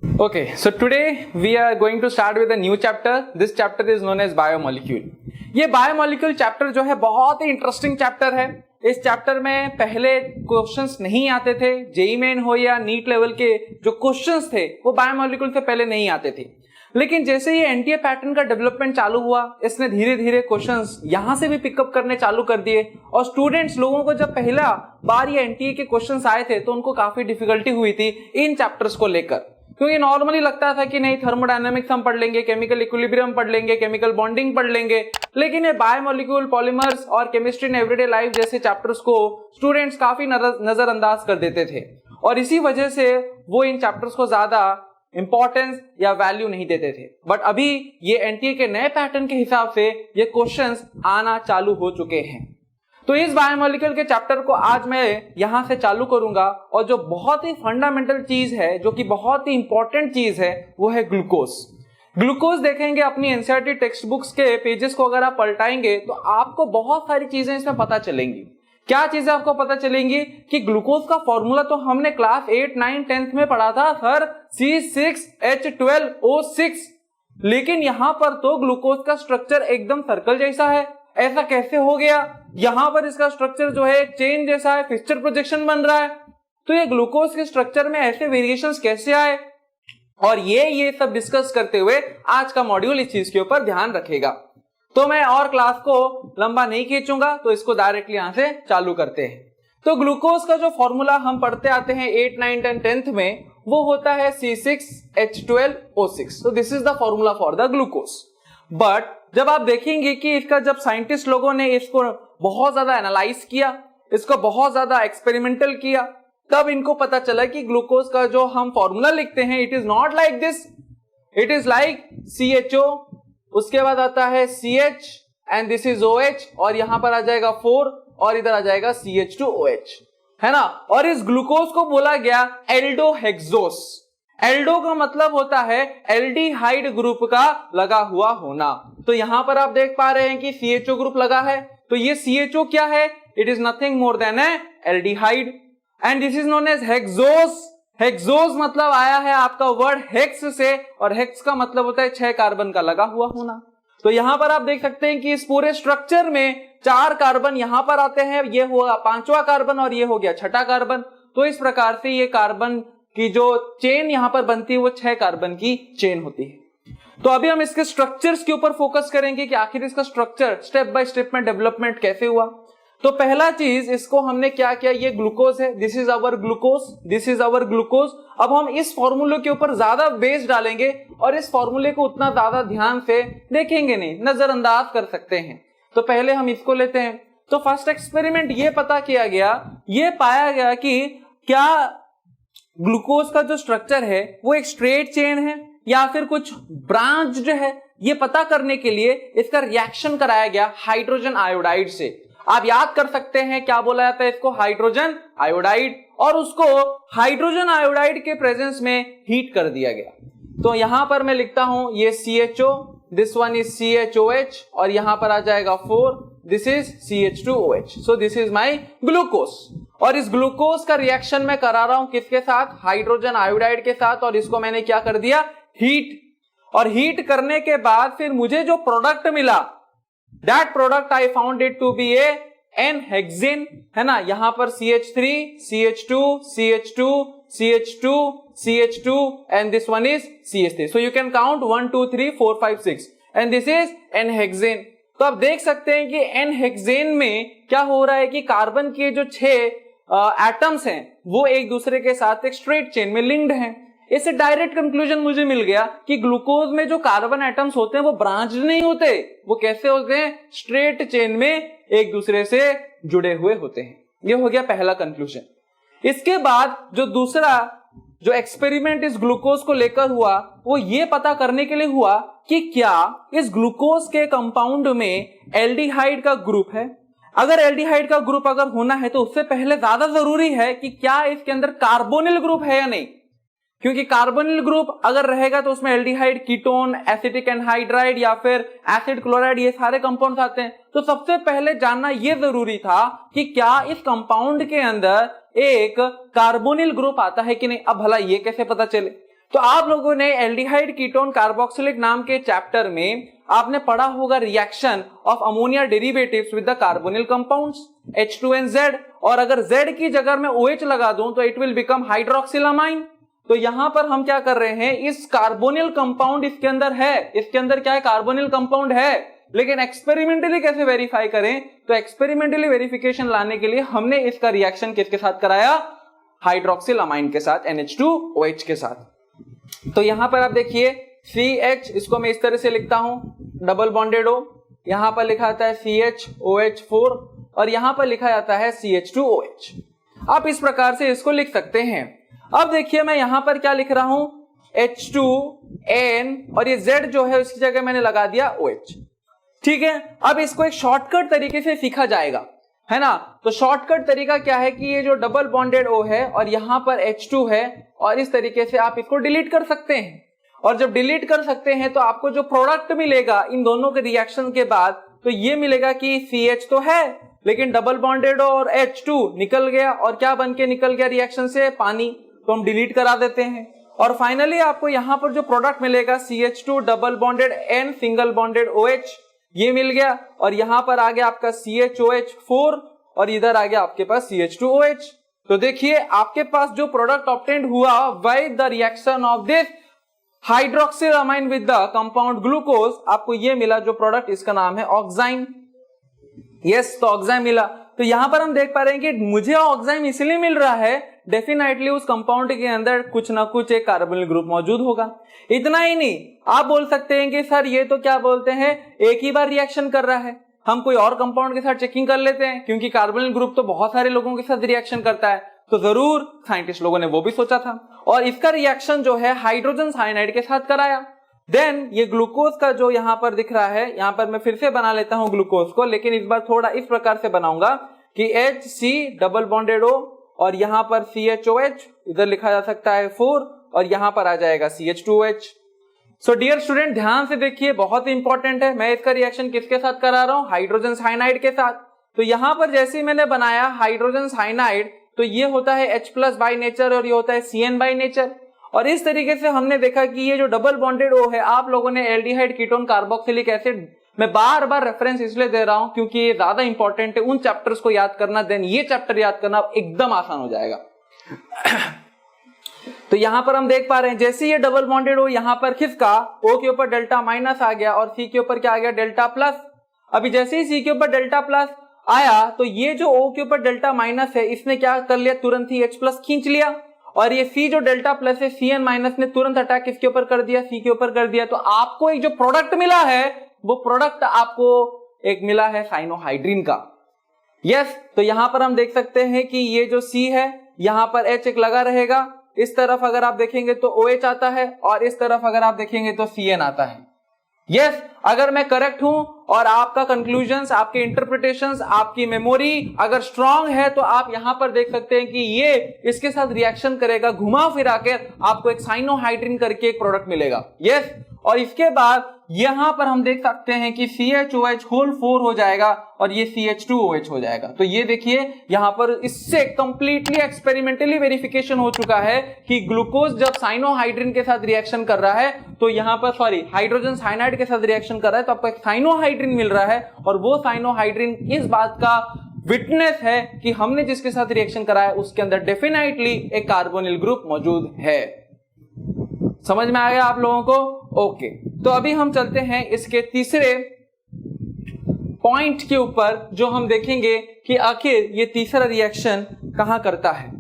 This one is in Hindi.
Okay, so today we are going to start with a new chapter. This chapter is known as biomolecule. ये बायोमोलिक्यूल चैप्टर जो है बहुत ही इंटरेस्टिंग चैप्टर है. इस चैप्टर में पहले क्वेश्चंस नहीं आते थे. जेईई मेन हो या नीट लेवल के जो क्वेश्चंस थे वो बायोमोलिक्यूल से पहले नहीं आते थे. लेकिन जैसे ही एनटीए पैटर्न का डेवलपमेंट चालू हुआ, इसने धीरे धीरे क्वेश्चंस यहां से भी पिकअप करने चालू कर दिए. और स्टूडेंट्स लोगों को जब पहला बार ये एनटीए के क्वेश्चंस आए थे तो उनको काफी डिफिकल्टी हुई थी इन चैप्टर्स को लेकर, क्योंकि नॉर्मली लगता था कि नहीं थर्मोडायनेमिक्स हम पढ़ लेंगे, केमिकल इक्विलिब्रियम पढ़ लेंगे, केमिकल बॉन्डिंग पढ़ लेंगे. लेकिन ये बायोमोलिक्यूल, पॉलीमर्स और केमिस्ट्री इन एवरीडे लाइफ जैसे चैप्टर्स को स्टूडेंट्स काफी नजरअंदाज कर देते थे और इसी वजह से वो इन चैप्टर्स को ज्यादा इंपॉर्टेंस या वैल्यू नहीं देते थे. बट अभी ये एनटीए के नए पैटर्न के हिसाब से ये क्वेश्चंस आना चालू हो चुके हैं. तो इस बायोमोलिक्यूल के चैप्टर को आज मैं यहां से चालू करूंगा और जो बहुत ही फंडामेंटल चीज है, जो कि बहुत ही इंपॉर्टेंट चीज है, वो है ग्लूकोज. ग्लूकोज देखेंगे अपनी एनसीईआरटी टेक्स्ट बुक्स के पेजेस को अगर आप पलटाएंगे तो आपको बहुत सारी चीजें इसमें पता चलेंगी. क्या चीजें आपको पता चलेंगी कि ग्लूकोज का फॉर्मूला तो हमने क्लास 8, 9, 10th में पढ़ा था सर, C6H12O6, लेकिन यहां पर तो ग्लूकोज का स्ट्रक्चर एकदम सर्कल जैसा है. ऐसा कैसे हो गया? यहां पर इसका स्ट्रक्चर जो है चेन जैसा है, फिक्सचर प्रोजेक्शन बन रहा है. तो ये ग्लूकोज के स्ट्रक्चर में ऐसे वेरिएशंस कैसे आए, और ये सब डिस्कस करते हुए आज का मॉड्यूल इस चीज के ऊपर ध्यान रखेगा. तो मैं और क्लास को लंबा नहीं खींचूंगा, तो इसको डायरेक्टली यहां से चालू करते हैं. तो ग्लूकोज का जो फॉर्मूला हम पढ़ते आते हैं 8, 9, 10, 10th में, वो होता है C6H12O6. तो this is the formula for the glucose. But जब आप देखेंगे कि इसका जब साइंटिस्ट लोगों ने इसको बहुत ज्यादा एनालाइज किया, इसको बहुत ज्यादा एक्सपेरिमेंटल किया, तब इनको पता चला कि ग्लूकोज का जो हम फॉर्मूला लिखते हैं, it is not like this. It is like CHO, उसके बाद आता है CH and this is OH, और यहां पर आ जाएगा 4 और इधर आ जाएगा CH2OH, है ना. और इस ग्लूकोज को बोला गया एल्डोहेक्सोस. एल्डो का मतलब होता है एल्डिहाइड ग्रुप का लगा हुआ होना. तो यहां पर आप देख पा रहे हैं कि CHO ग्रुप लगा है. तो ये CHO क्या है? It is nothing more than a aldehyde and this is known as hexose. Hexose मतलब आया है आपका वर्ड हेक्स से, और हेक्स का मतलब होता है 6 कार्बन का लगा हुआ होना. तो यहां पर आप देख सकते हैं कि इस पूरे स्ट्रक्चर में 4 कार्बन यहां पर आते हैं, ये हुआ 5वां कार्बन और ये हो गया 6ठा कार्बन. तो इस प्रकार से ये कार्बन की जो चेन यहां पर बनती है वो 6 कार्बन की चेन होती है. तो अभी हम इसके स्ट्रक्चर्स के ऊपर फोकस करेंगे कि आखिर इसका स्ट्रक्चर स्टेप बाय स्टेप में डेवलपमेंट कैसे हुआ. तो पहला चीज, इसको हमने क्या किया, ये ग्लूकोज है, this is our glucose, this is our glucose. अब हम इस फॉर्मूले के ऊपर ज्यादा बेस डालेंगे और इस फॉर्मूले को उतना ज्यादा ध्यान से देखेंगे नहीं, नजरअंदाज कर सकते हैं. तो पहले हम इसको लेते हैं. तो फर्स्ट एक्सपेरिमेंट ये पता किया गया, ये पाया गया कि क्या ग्लूकोज का जो स्ट्रक्चर है वो एक स्ट्रेट चेन है या फिर कुछ ब्रांच्ड है. ये पता करने के लिए इसका रिएक्शन कराया गया हाइड्रोजन आयोडाइड से. आप याद कर सकते हैं क्या बोला जाता है इसको, हाइड्रोजन आयोडाइड, और उसको हाइड्रोजन आयोडाइड के प्रेजेंस में हीट कर दिया गया. तो यहां पर मैं लिखता हूं ये CHO, this one is CHOH, और यहां पर आ जाएगा 4, this is CH2OH. So this is my glucose. और इस ग्लूकोज का रिएक्शन मैं करा रहा हूं किसके साथ? हाइड्रोजन आयोडाइड के साथ. और इसको मैंने क्या कर दिया? हीट. और हीट करने के बाद फिर मुझे जो प्रोडक्ट मिला, that product I found it to be a N-हेक्सेन, है ना. यहां पर CH3, CH2, CH2, CH2, CH2 and this one is CH3. So you can count 1, 2, 3, 4, 5, 6 and this is N-हेक्सेन. तो आप देख सकते हैं कि N-हेक्सेन में क्या हो रहा है कि कार्बन के जो 6 एटम्स हैं वो एक दूसरे के साथ एक स्ट्रेट चेन में लिंक्ड हैं. इससे डायरेक्ट कंक्लूजन मुझे मिल गया कि ग्लूकोज में जो कार्बन एटम्स होते हैं वो ब्रांच नहीं होते, वो कैसे होते हैं? स्ट्रेट चेन में एक दूसरे से जुड़े हुए होते हैं. ये हो गया पहला कंक्लूजन. इसके बाद जो दूसरा जो एक्सपेरिमेंट इस ग्लूकोज को लेकर हुआ, वो ये पता करने के लिए हुआ कि क्या इस ग्लूकोज के कंपाउंड में एल्डिहाइड का ग्रुप है. अगर एल्डिहाइड का ग्रुप अगर होना है तो उससे पहले ज्यादा जरूरी है कि क्या इसके अंदर कार्बोनिल ग्रुप है या नहीं. क्योंकि कार्बोनिल ग्रुप अगर रहेगा तो उसमें एल्डिहाइड, कीटोन, एसिटिक एनहाइड्राइड या फिर एसिड क्लोराइड, ये सारे कंपाउंड्स आते हैं. तो सबसे पहले जानना यह जरूरी था कि क्या इस कंपाउंड के अंदर एक कार्बोनिल ग्रुप आता है कि नहीं. अब भला ये कैसे पता चले? तो आप लोगों ने एल्डिहाइड कीटोन कार्बोक्सिलिक नाम के चैप्टर में आपने पढ़ा होगा reaction of ammonia derivatives with the carbonyl compounds H2NZ, और अगर Z की जगह मैं OH लगा दूं तो इट विल बिकम हाइड्रोक्सिलामाइन। तो यहां पर हम क्या कर रहे हैं, इस कार्बोनिल कंपाउंड इसके अंदर है, इसके अंदर क्या है, कार्बोनिल कंपाउंड है, लेकिन एक्सपेरिमेंटली कैसे वेरीफाई करें, तो एक्सपेरिमेंटली वेरिफिकेशन लाने के लिए हमने इसका रिएक्शन किसके साथ कराया, हाइड्रोक्सिलामाइन के साथ, NH2OH के साथ। तो यहां पर आप देखिए CH, इसको मैं इस तरह से लिखता हूं, डबल बॉन्डेड O, यहां पर लिखा जाता है CHOH4 और यहां पर लिखा जाता है CH2OH। आप इस प्रकार से इसको लिख सकते हैं। अब देखिए मैं यहां पर क्या लिख रहा हूं, H2N और ये Z जो है उसकी जगह मैंने लगा दिया OH। ठीक है, अब इसको एक शॉर्टकट तरीके से सीखा जाएगा, है ना। तो शॉर्टकट तरीका क्या है कि ये जो डबल बॉन्डेड O है और यहां पर H2 है, और इस तरीके से आप इसको डिलीट कर सकते हैं। और जब डिलीट कर सकते हैं तो आपको जो प्रोडक्ट मिलेगा इन दोनों के रिएक्शन के बाद, तो ये मिलेगा कि CH तो है लेकिन डबल बॉन्डेड और H2 निकल गया, और क्या बन के निकल गया रिएक्शन से, पानी, तो हम डिलीट करा देते हैं। और फाइनली आपको यहां पर जो प्रोडक्ट मिलेगा CH2 double bonded N single bonded OH, ये मिल गया, और यहां पर आ गया आपका CHOH4 और इधर आ गया आपके पास CH2OH। तो देखिए आपके पास जो प्रोडक्ट ऑब्टेन्ड हुआ by the reaction of this hydroxylamine with the compound glucose, आपको ये मिला जो प्रोडक्ट, इसका नाम है ऑक्साइन। यस, तो ऑक्साइन मिला। तो यहां पर हम देख पा रहे हैं कि मुझे ऑक्साइन इसलिए मिल रहा है, डेफिनेटली उस कंपाउंड के अंदर कुछ ना कुछ एक कार्बोनिल ग्रुप मौजूद होगा। इतना ही नहीं, आप बोल सकते हैं कि सर ये तो क्या बोलते हैं, एक ही बार रिएक्शन कर रहा है, हम कोई और कंपाउंड के साथ चेकिंग कर लेते हैं, क्योंकि कार्बोनिल ग्रुप तो बहुत सारे लोगों के साथ रिएक्शन करता है। तो जरूर साइंटिस्ट लोगों ने वो भी सोचा था, और इसका रिएक्शन जो है हाइड्रोजन साइनाइड के साथ कराया। देन ये ग्लूकोज का जो यहां पर दिख रहा है, यहां पर मैं फिर से बना लेता हूं ग्लूकोज को, लेकिन इस बार थोड़ा इस प्रकार से बनाऊंगा कि HC डबल बॉन्डेड O और यहां पर CHOH, इधर लिखा जा सकता है 4 और यहां पर आ जाएगा CH2OH। सो डियर स्टूडेंट ध्यान से देखिए, बहुत ही इंपॉर्टेंट है। मैं इसका रिएक्शन किसके साथ करा रहा हूं, हाइड्रोजन साइनाइड के साथ। तो यहां पर जैसे ही मैंने बनाया हाइड्रोजन साइनाइड, तो ये होता है H+ बाय नेचर और ये होता है CN बाय नेचर। और इस तरीके से हमने देखा कि ये जो डबल बॉन्डेड O है, आप लोगों ने एल्डिहाइड कीटोन कार्बोक्सिलिक एसिड, मैं बार बार रेफरेंस इसलिए दे रहा हूं क्योंकि ये ज्यादा इंपॉर्टेंट है, उन चैप्टर्स को याद करना, देन ये चैप्टर याद करना एकदम आसान हो जाएगा। तो यहां पर हम देख पा रहे हैं जैसे ये डबल बॉन्डेड O यहां पर खिसका, O के ऊपर डेल्टा माइनस आ गया और C के ऊपर क्या आ गया, डेल्टा प्लस। अभी जैसे ही C के ऊपर डेल्टा प्लस आया, तो ये जो O के ऊपर डेल्टा माइनस है, इसने क्या कर लिया, तुरंत ही H+ खींच लिया, और ये C जो डेल्टा प्लस है, CN माइनस ने तुरंत अटैक किसके ऊपर कर दिया, C के ऊपर कर दिया। तो आपको एक जो प्रोडक्ट मिला है, वो प्रोडक्ट आपको एक मिला है साइनोहाइड्रिन का। यस, तो यहां पर हम देख सकते हैं कि ये जो C है, यहां पर H एक लगा रहेगा, इस तरफ अगर आप देखेंगे तो OH आता है, और इस तरफ अगर आप देखेंगे तो CN आता है। यस, अगर मैं करेक्ट हूं और आपका कंक्लूजन्स, आपके इंटरप्रिटेशंस, आपकी मेमोरी अगर स्ट्रांग है, तो आप यहां पर देख सकते हैं कि ये इसके साथ रिएक्शन करेगा, घुमा फिरा के आपको एक साइनोहाइड्रिन करके एक प्रोडक्ट मिलेगा। यस, और इसके बाद यहां पर हम देख सकते हैं कि CHOH होल 4 हो जाएगा और ये CH2OH हो जाएगा। तो ये देखिए यहां पर इससे कंप्लीटली एक्सपेरिमेंटली वेरिफिकेशन हो चुका है कि ग्लूकोज जब साइनोहाइड्रिन के साथ रिएक्शन कर रहा है, तो यहां पर हाइड्रोजन साइनाइड के साथ रिएक्शन कर रहा है, तो आपको एक साइनोहाइड्रिन मिल रहा है, और वो साइनोहाइड्रिन इस बात का विटनेस है कि हमने जिसके साथ रिएक्शन कराया उसके अंदर डेफिनेटली एक कार्बोनिल ग्रुप मौजूद है। समझ में आ गया आप लोगों को? ओके, तो अभी हम चलते हैं इसके तीसरे पॉइंट के ऊपर, जो हम देखेंगे कि आखिर ये तीसरा रिएक्शन कहां करता है।